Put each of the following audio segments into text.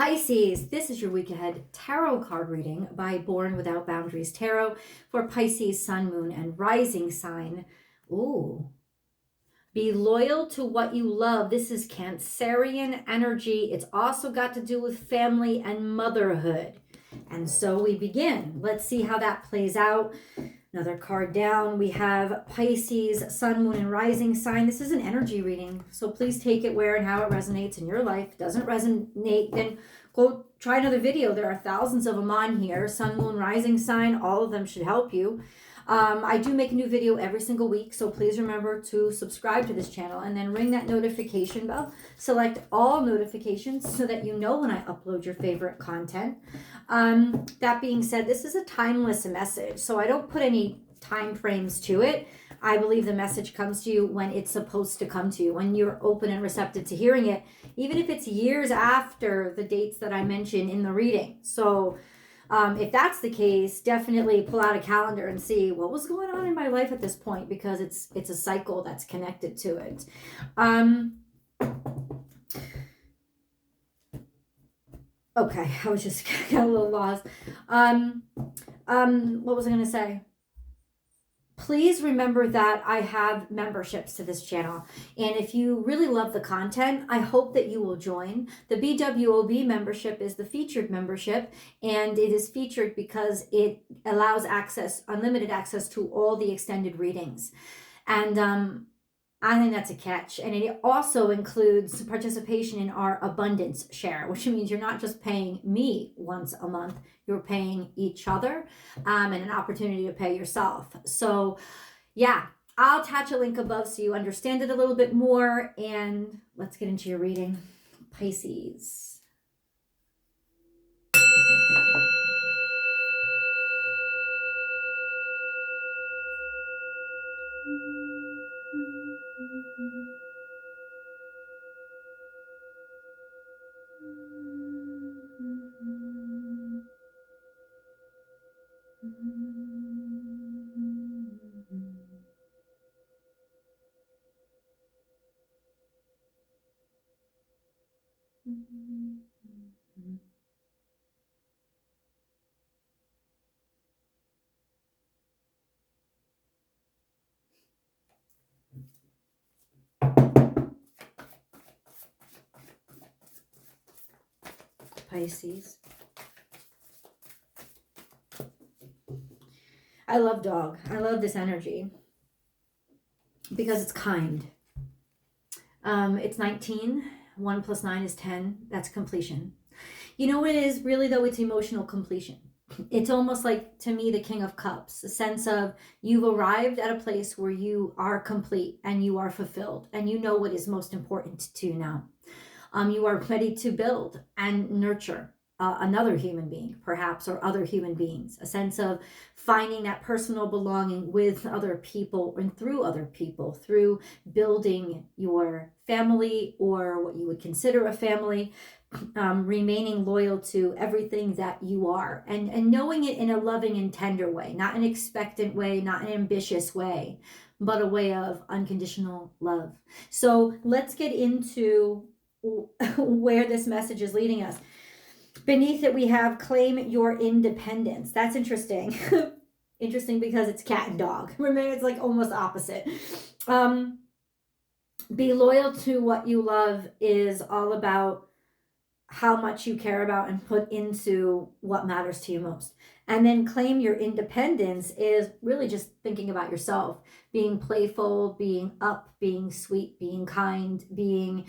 Pisces, this is your week ahead tarot card reading by Born Without Boundaries Tarot for Pisces, Sun, Moon, and Rising sign. Ooh. Be loyal to what you love. This is Cancerian energy. It's also got to do with family and motherhood. And so we begin. Let's see how that plays out. Another card down, we have Pisces, Sun, Moon, and Rising sign. This is an energy reading, so please take it where and how it resonates in your life. Doesn't resonate, then go try another video. There are thousands of them on here. Sun, Moon, Rising sign, all of them should help you. I do make a new video every single week, so please remember to subscribe to this channel and then ring that notification bell. Select all notifications so that you know when I upload your favorite content. That being said, this is a timeless message, so I don't put any time frames to it. I believe the message comes to you when it's supposed to come to you, when you're open and receptive to hearing it, even if it's years after the dates that I mentioned in the reading. So if that's the case, definitely pull out a calendar and see what was going on in my life at this point, because it's a cycle that's connected to it. Okay, I was just got a little lost. What was I going to say? Please remember that I have memberships to this channel. And if you really love the content, I hope that you will join. The BWOB membership is the featured membership, and it is featured because it allows access, unlimited access to all the extended readings. And I think that's a catch. And it also includes participation in our abundance share, which means you're not just paying me once a month, you're paying each other, and an opportunity to pay yourself. So yeah, I'll attach a link above so you understand it a little bit more. And let's get into your reading. Pisces. Pisces. I love dog. I love this energy because it's kind. It's 19. 1 plus 9 is 10. That's completion. You know what it is really, though? It's emotional completion. It's almost like, to me, the King of Cups, a sense of you've arrived at a place where you are complete and you are fulfilled and you know what is most important to you now. You are ready to build and nurture another human being, perhaps, or other human beings. A sense of finding that personal belonging with other people and through other people, through building your family or what you would consider a family, remaining loyal to everything that you are, and knowing it in a loving and tender way, not an expectant way, not an ambitious way, but a way of unconditional love. So let's get into where this message is leading us. Beneath it, we have claim your independence. That's interesting. Interesting because it's cat and dog. Remember, it's like almost opposite. Be loyal to what you love is all about how much you care about and put into what matters to you most. And then claim your independence is really just thinking about yourself, being playful, being up, being sweet, being kind, being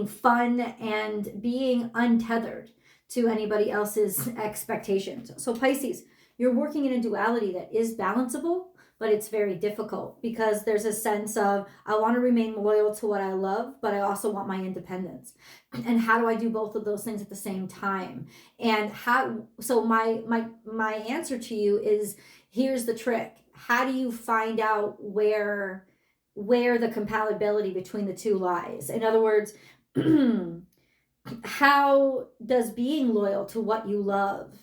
fun, and being untethered to anybody else's expectations. So Pisces, you're working in a duality that is balanceable, but it's very difficult because there's a sense of, I want to remain loyal to what I love, but I also want my independence. And how do I do both of those things at the same time? And so my answer to you is, here's the trick. How do you find out where the compatibility between the two lies? In other words, how does being loyal to what you love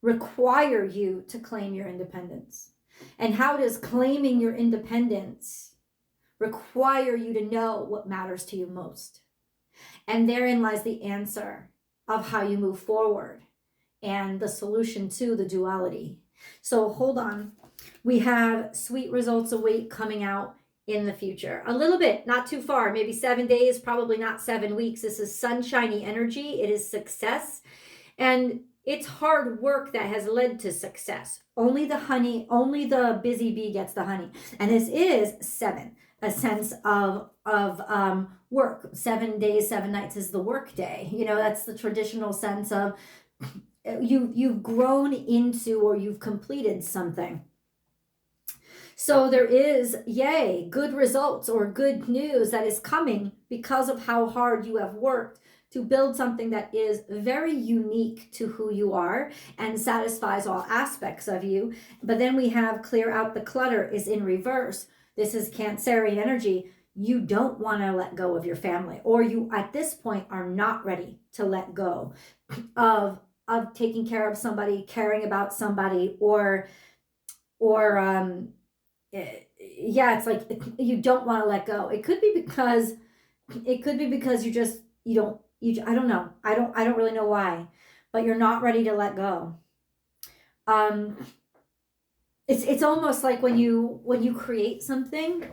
require you to claim your independence? And how does claiming your independence require you to know what matters to you most? And therein lies the answer of how you move forward and the solution to the duality. So hold on. We have sweet results await coming out in the future. A little bit, not too far, maybe 7 days, probably not 7 weeks. This is sunshiny energy. It is success. And it's hard work that has led to success. Only the busy bee gets the honey. And this is 7, a sense of work. 7 days, 7 nights is the work day. You know, that's the traditional sense of you've grown into or you've completed something. So there is, yay, good results or good news that is coming because of how hard you have worked to build something that is very unique to who you are and satisfies all aspects of you. But then we have clear out the clutter is in reverse. This is Cancerian energy. You don't want to let go of your family, or you at this point are not ready to let go of taking care of somebody, caring about somebody, or yeah, it's like you don't want to let go. It could be because I don't know. I don't really know why, but you're not ready to let go. It's almost like when you create something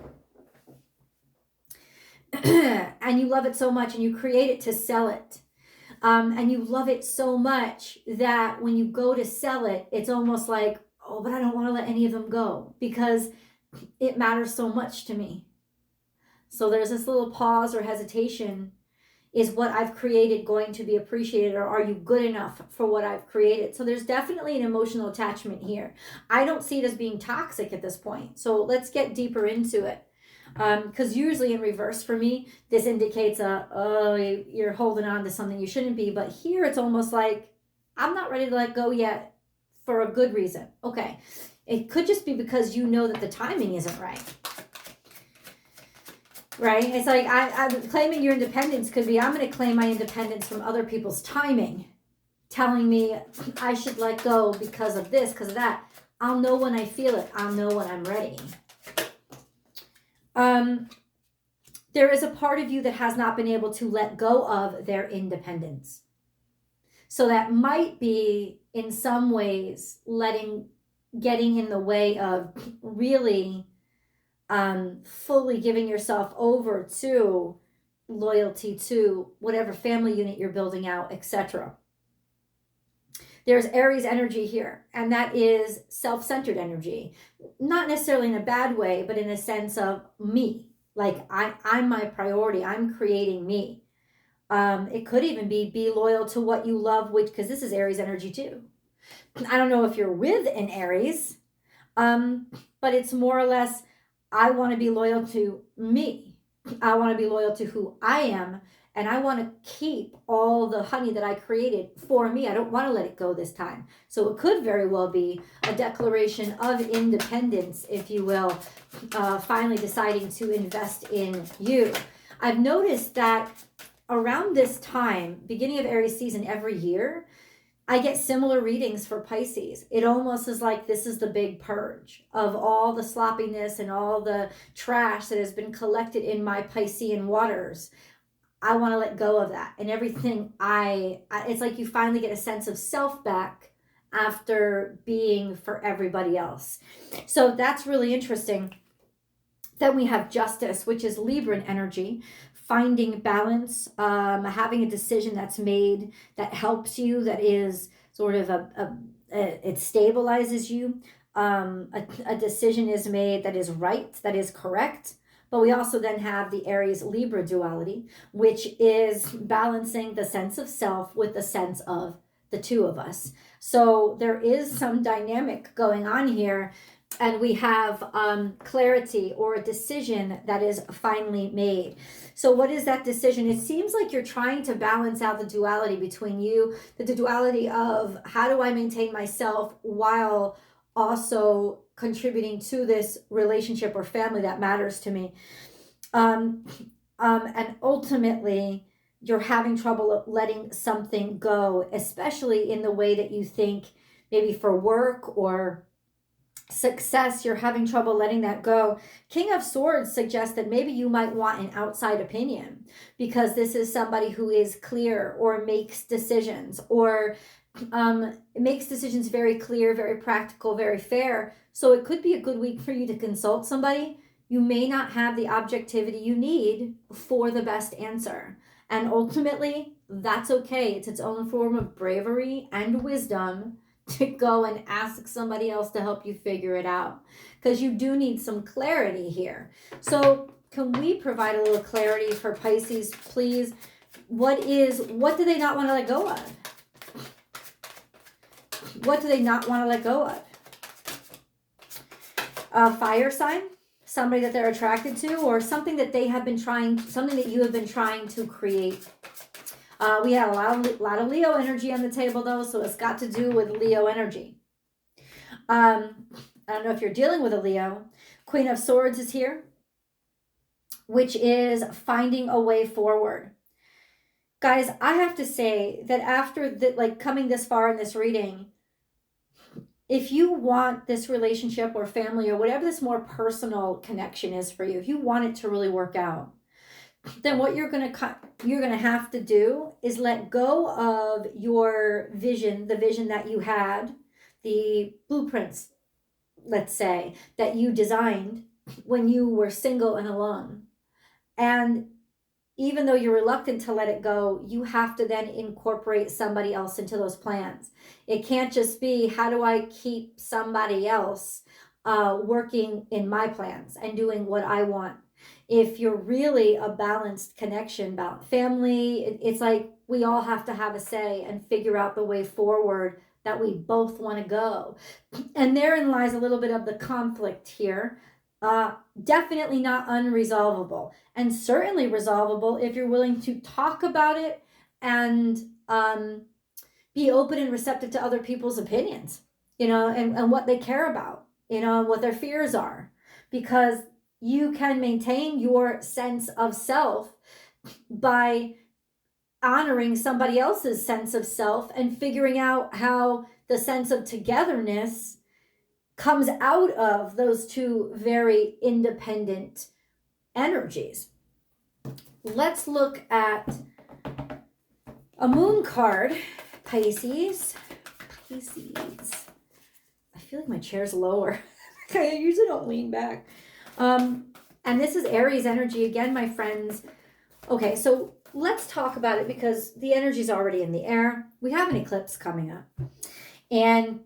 and you love it so much and you create it to sell it. And you love it so much that when you go to sell it, it's almost like, oh, but I don't want to let any of them go because it matters so much to me. So there's this little pause or hesitation. Is what I've created going to be appreciated, or are you good enough for what I've created? So there's definitely an emotional attachment here. I don't see it as being toxic at this point. So let's get deeper into it. Because usually in reverse for me, this indicates you're holding on to something you shouldn't be. But here it's almost like I'm not ready to let go yet for a good reason. Okay. It could just be because you know that the timing isn't right. Right? It's like I'm claiming your independence could be I'm going to claim my independence from other people's timing, telling me I should let go because of this, because of that. I'll know when I feel it. I'll know when I'm ready. There is a part of you that has not been able to let go of their independence. So that might be in some ways getting in the way of really fully giving yourself over to loyalty to whatever family unit you're building out, etc. There's Aries energy here, and that is self-centered energy. Not necessarily in a bad way, but in a sense of me. Like I'm my priority. I'm creating me. It could even be loyal to what you love, because this is Aries energy too. I don't know if you're with an Aries, but it's more or less, I want to be loyal to me. I want to be loyal to who I am. And I want to keep all the honey that I created for me. I don't want to let it go this time. So it could very well be a declaration of independence, if you will, finally deciding to invest in you. I've noticed that around this time, beginning of Aries season every year, I get similar readings for Pisces. It almost is like this is the big purge of all the sloppiness and all the trash that has been collected in my Piscean waters. I want to let go of that. And everything it's like you finally get a sense of self back after being for everybody else. So that's really interesting. Then we have Justice, which is Libran energy. Finding balance, having a decision that's made that helps you, that is sort of it stabilizes you. A decision is made that is right, that is correct. But we also then have the Aries Libra duality, which is balancing the sense of self with the sense of the two of us. So there is some dynamic going on here. And we have clarity or a decision that is finally made. So what is that decision? It seems like you're trying to balance out the duality between you, the duality of how do I maintain myself while also contributing to this relationship or family that matters to me. And ultimately, you're having trouble letting something go, especially in the way that you think, maybe for work or success, you're having trouble letting that go. King of Swords suggests that maybe you might want an outside opinion, because this is somebody who is clear or makes decisions, or makes decisions very clear, very practical, very fair. So it could be a good week for you to consult somebody. You may not have the objectivity you need for the best answer. And ultimately, that's okay. It's its own form of bravery and wisdom to go and ask somebody else to help you figure it out, because you do need some clarity here. So can we provide a little clarity for Pisces, please? What do they not want to let go of? What do they not want to let go of? A fire sign, somebody that they're attracted to, or something that they have been trying, something that you have been trying to create. We had a lot of Leo energy on the table, though, so it's got to do with Leo energy. I don't know if you're dealing with a Leo. Queen of Swords is here, which is finding a way forward. Guys, I have to say that after coming this far in this reading, if you want this relationship or family or whatever this more personal connection is for you, if you want it to really work out, then what you're going to have to do is let go of your vision, the vision that you had, the blueprints, let's say, that you designed when you were single and alone. And even though you're reluctant to let it go, you have to then incorporate somebody else into those plans. It can't just be, how do I keep somebody else working in my plans and doing what I want? If you're really a balanced connection about family, it's like we all have to have a say and figure out the way forward that we both want to go. And therein lies a little bit of the conflict here. Definitely not unresolvable, and certainly resolvable if you're willing to talk about it and be open and receptive to other people's opinions, and what they care about, what their fears are, because you can maintain your sense of self by honoring somebody else's sense of self and figuring out how the sense of togetherness comes out of those two very independent energies. Let's look at a moon card, Pisces. I feel like my chair's lower. I usually don't lean back. And this is Aries energy again, my friends. Okay, so let's talk about it because the energy is already in the air. We have an eclipse coming up. And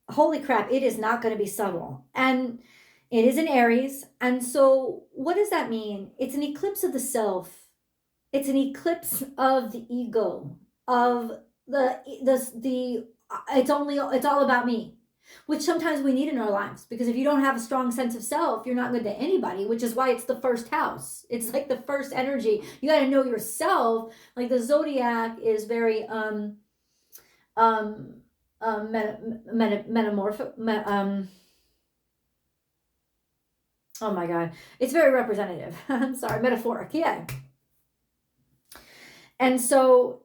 holy crap, it is not going to be subtle. And it is in Aries. And so what does that mean? It's an eclipse of the self. It's an eclipse of the ego, of it's all about me, which sometimes we need in our lives, because if you don't have a strong sense of self, you're not good to anybody, which is why it's the first house. It's like the first energy. You got to know yourself. Like the zodiac is very metamorphic. Oh my God, it's very representative. I'm sorry, metaphoric. Yeah. And so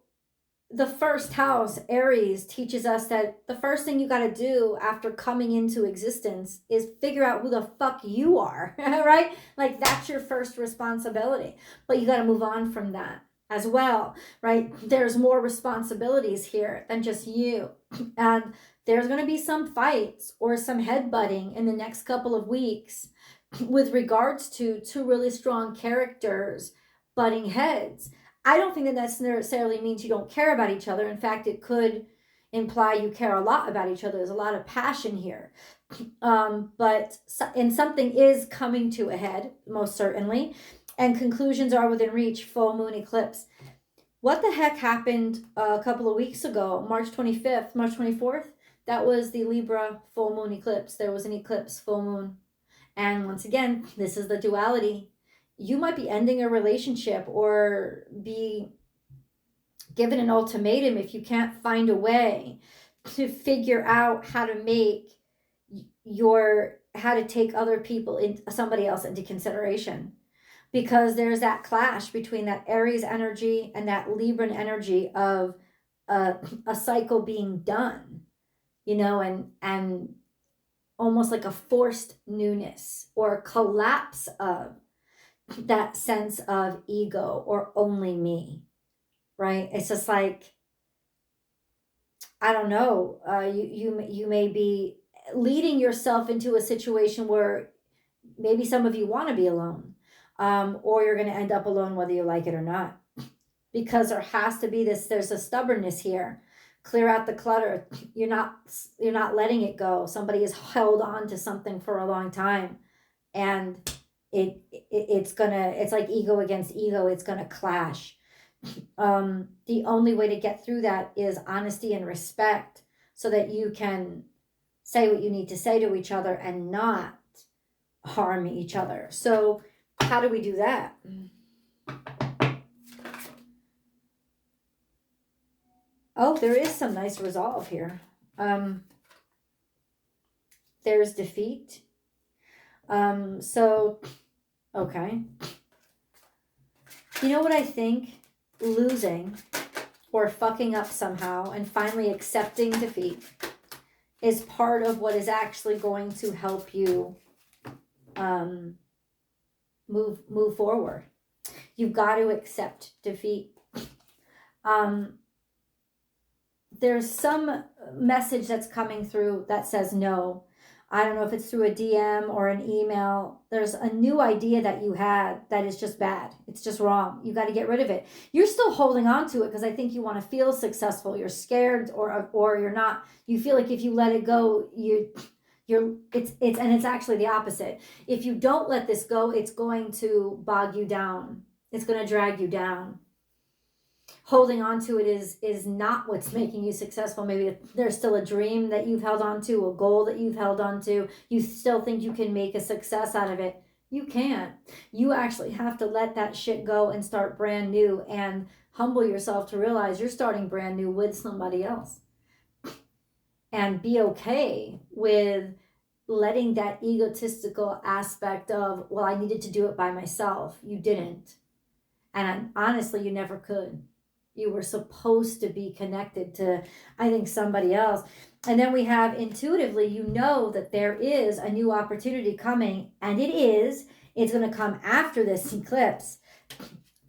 the first house, Aries, teaches us that the first thing you got to do after coming into existence is figure out who the fuck you are, right? Like that's your first responsibility. But you got to move on from that as well, right? There's more responsibilities here than just you. And there's going to be some fights or some headbutting in the next couple of weeks with regards to two really strong characters butting heads. I don't think that necessarily means you don't care about each other. In fact, it could imply you care a lot about each other. There's a lot of passion here. And something is coming to a head, most certainly. And conclusions are within reach, full moon eclipse. What the heck happened a couple of weeks ago, March 25th, March 24th? That was the Libra full moon eclipse. There was an eclipse, full moon. And once again, this is the duality. You might be ending a relationship or be given an ultimatum if you can't find a way to figure out how to take other people, somebody else into consideration. Because there's that clash between that Aries energy and that Libran energy of a cycle being done. and almost like a forced newness or collapse of that sense of ego or only me, right? It's just like, I don't know, you may be leading yourself into a situation where maybe some of you want to be alone, or you're going to end up alone whether you like it or not, because there has to be there's a stubbornness here. Clear out the clutter. You're not letting it go. Somebody has held on to something for a long time, and it's like ego against ego. It's gonna clash. The only way to get through that is honesty and respect, so that you can say what you need to say to each other and not harm each other. So how do we do that? Oh, there is some nice resolve here. There's defeat. So, okay. You know what I think? Losing or fucking up somehow and finally accepting defeat is part of what is actually going to help you move forward. You've got to accept defeat. There's some message that's coming through that says no. I don't know if it's through a DM or an email. There's a new idea that you had that is just bad. It's just wrong. You got to get rid of it. You're still holding on to it because I think you want to feel successful. You're scared, or you're not. You feel like if you let it go, it's actually the opposite. If you don't let this go, it's going to bog you down. It's going to drag you down. Holding on to it is not what's making you successful. Maybe there's still a dream that you've held on to, a goal that you've held on to. You still think you can make a success out of it. You can't. You actually have to let that shit go and start brand new and humble yourself to realize you're starting brand new with somebody else. And be okay with letting that egotistical aspect of, well, I needed to do it by myself. You didn't. And honestly, you never could. You were supposed to be connected to, I think, somebody else. And then we have intuitively, you know that there is a new opportunity coming, and it's going to come after this eclipse,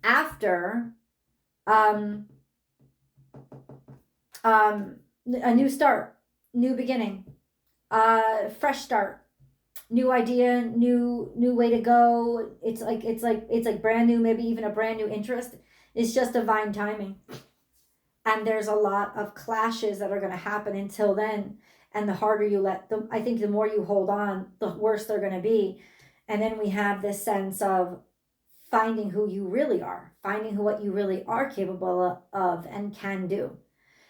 after a new start, new beginning, fresh start, new idea, new way to go. It's like brand new, maybe even a brand new interest. It's just divine timing. And there's a lot of clashes that are going to happen until then. And the harder you let them, I think the more you hold on, the worse they're going to be. And then we have this sense of finding who you really are, finding what you really are capable of and can do.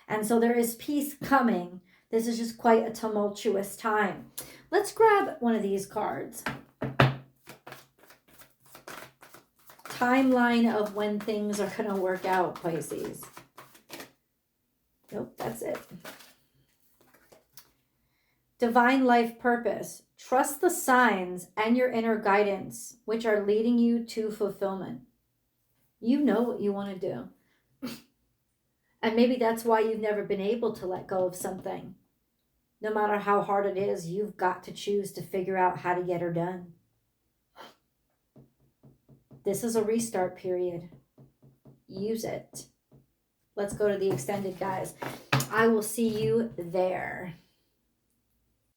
And so there is peace coming. This is just quite a tumultuous time. Let's grab one of these cards. Timeline of when things are going to work out, Pisces. Nope, that's it. Divine life purpose. Trust the signs and your inner guidance, which are leading you to fulfillment. You know what you want to do. And maybe that's why you've never been able to let go of something. No matter how hard it is, you've got to choose to figure out how to get her done. This is a restart period. Use it. Let's go to the extended, guys. I will see you there.